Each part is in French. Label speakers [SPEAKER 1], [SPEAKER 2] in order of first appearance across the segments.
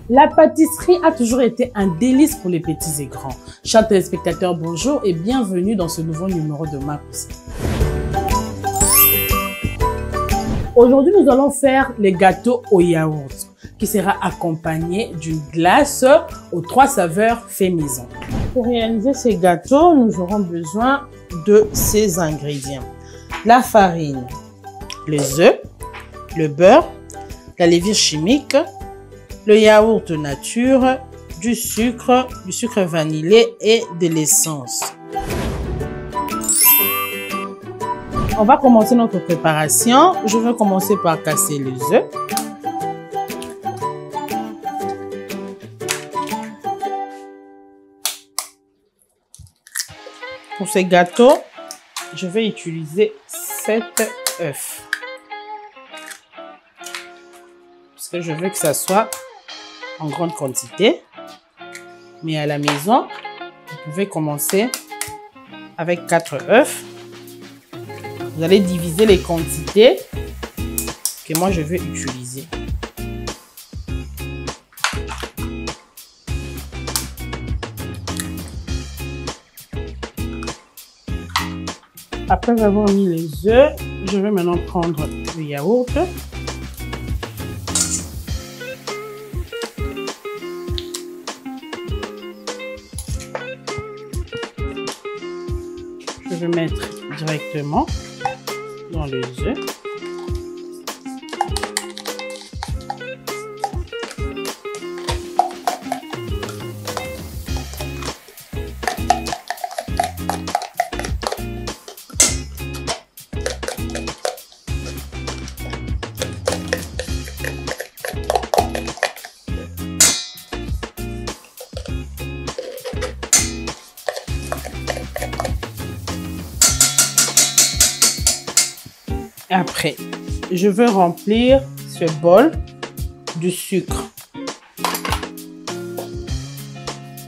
[SPEAKER 1] La pâtisserie a toujours été un délice pour les petits et grands. Chers téléspectateurs, bonjour et bienvenue dans ce nouveau numéro de Ma Cuisine. Aujourd'hui, nous allons faire les gâteaux au yaourt qui sera accompagné d'une glace aux 3 saveurs fait maison. Pour réaliser ces gâteaux, nous aurons besoin de ces ingrédients. La farine, les œufs, le beurre, la levure chimique, le yaourt nature, du sucre vanillé et de l'essence. On va commencer notre préparation. Je vais commencer par casser les œufs. Pour ces gâteaux, je vais utiliser 7 œufs. Parce que je veux que ça soit en grande quantité. Mais à la maison, vous pouvez commencer avec 4 œufs. Vous allez diviser les quantités que moi je vais utiliser. Après avoir mis les œufs, je vais maintenant prendre le yaourt. Je vais mettre directement dans les œufs. Après, je vais remplir ce bol de sucre.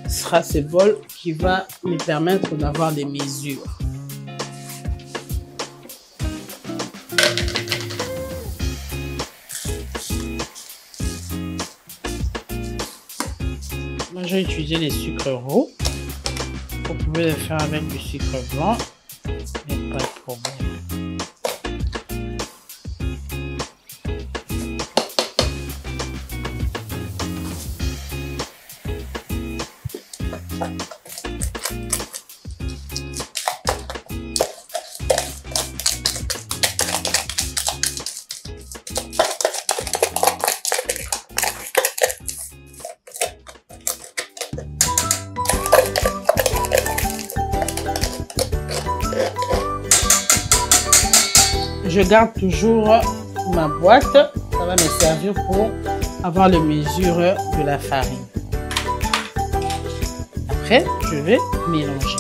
[SPEAKER 1] Ce sera ce bol qui va me permettre d'avoir des mesures. Moi, j'ai utilisé les sucres roux. Vous pouvez le faire avec du sucre blanc, mais pas de problème. Je garde toujours ma boîte, ça va me servir pour avoir les mesures de la farine. Après, je vais mélanger.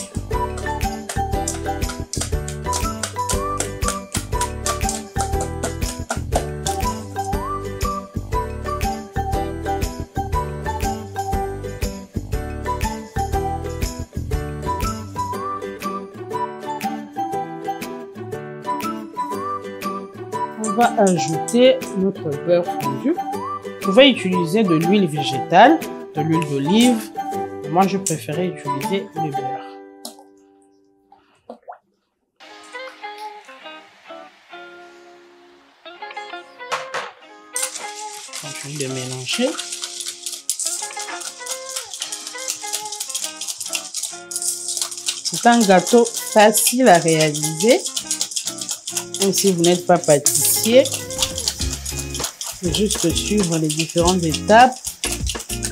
[SPEAKER 1] On va ajouter notre beurre fondu. Vous pouvez utiliser de l'huile végétale, de l'huile d'olive. Moi, je préférais utiliser le beurre. Continue de mélanger. C'est un gâteau facile à réaliser. Même si vous n'êtes pas pâtissier, c'est juste suivre les différentes étapes.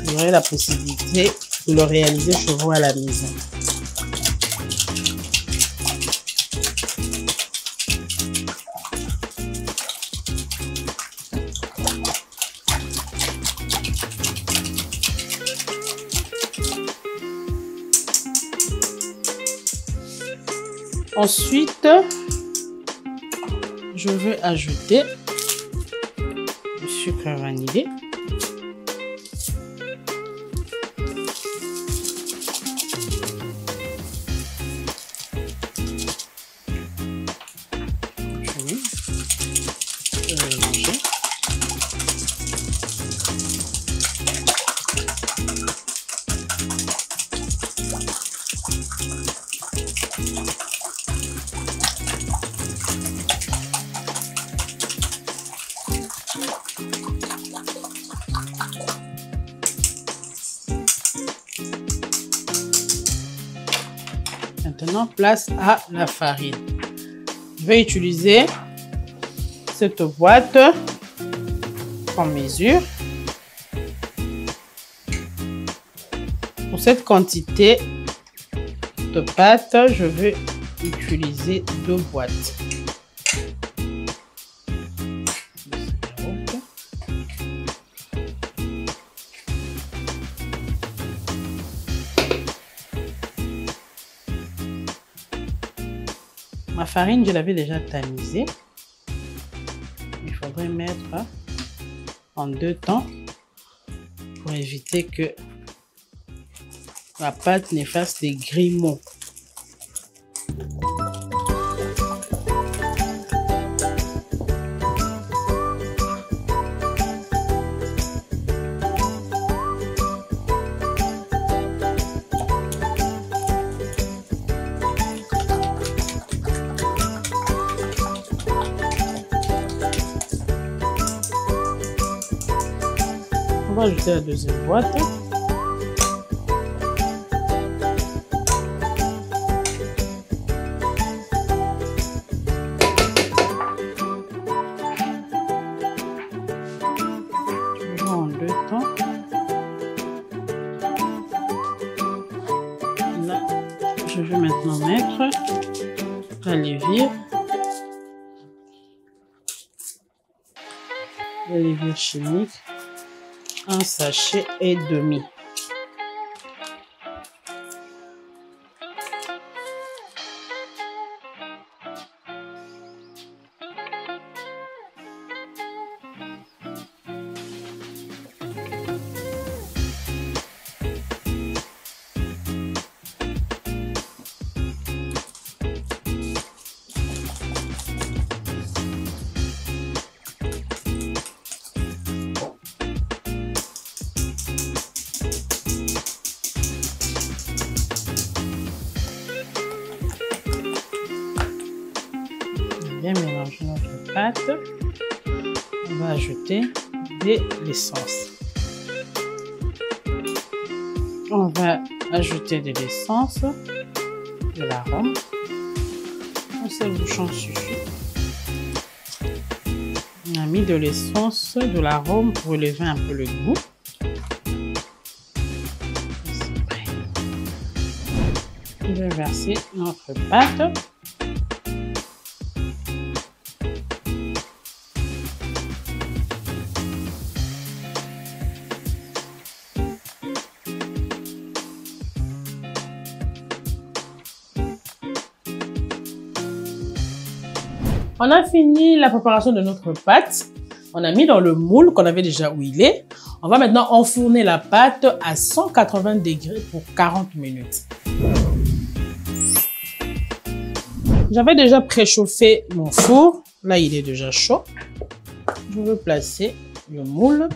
[SPEAKER 1] Vous aurez la possibilité de le réaliser chez vous à la maison. Ensuite, je vais ajouter le sucre vanillé. Je vais mélanger. Maintenant, place à la farine. Je vais utiliser cette boîte en mesure. Pour cette quantité de pâte, je vais utiliser 2 boîtes. Ma farine, je l'avais déjà tamisée. Il faudrait mettre en 2 temps pour éviter que la pâte ne fasse des grumeaux. On va ajouter la deuxième boîte. En 2 temps. Là, je vais maintenant mettre la levure. La levure chimique. 1 sachet et demi. Bien mélanger notre pâte. On va ajouter de l'essence. On va ajouter de l'essence, de l'arôme. Un seul bouchon suffit. On a mis de l'essence, de l'arôme pour élever un peu le goût. C'est prêt. Je vais verser notre pâte. On a fini la préparation de notre pâte. On a mis dans le moule qu'on avait déjà huilé. On va maintenant enfourner la pâte à 180 degrés pour 40 minutes. J'avais déjà préchauffé mon four. Là, il est déjà chaud. Je vais placer le moule.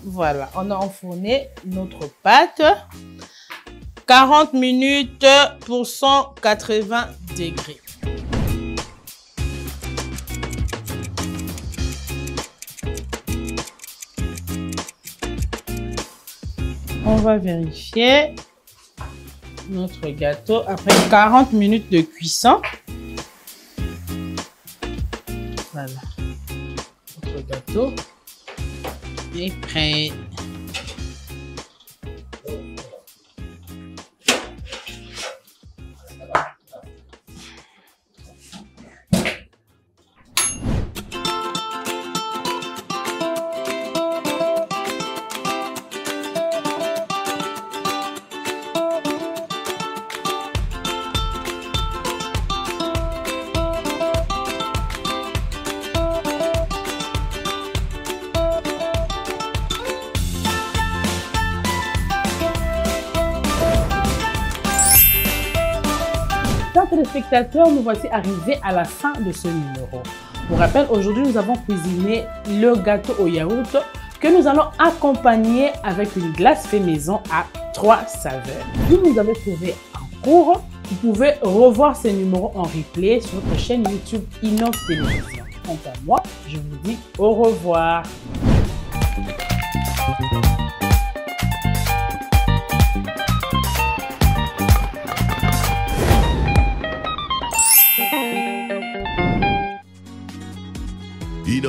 [SPEAKER 1] Voilà, on a enfourné notre pâte. 40 minutes pour 180 degrés. On va vérifier notre gâteau après 40 minutes de cuisson. Voilà, notre gâteau est prêt. Téléspectateurs, nous voici arrivés à la fin de ce numéro. Pour rappel, aujourd'hui, nous avons cuisiné le gâteau au yaourt que nous allons accompagner avec une glace fait maison à 3 saveurs. Si vous avez trouvé en cours, vous pouvez revoir ces numéros en replay sur notre chaîne YouTube Innov Télévision. Quant à moi, je vous dis au revoir.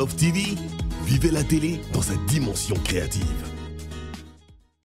[SPEAKER 2] Love TV, vivez la télé dans sa dimension créative.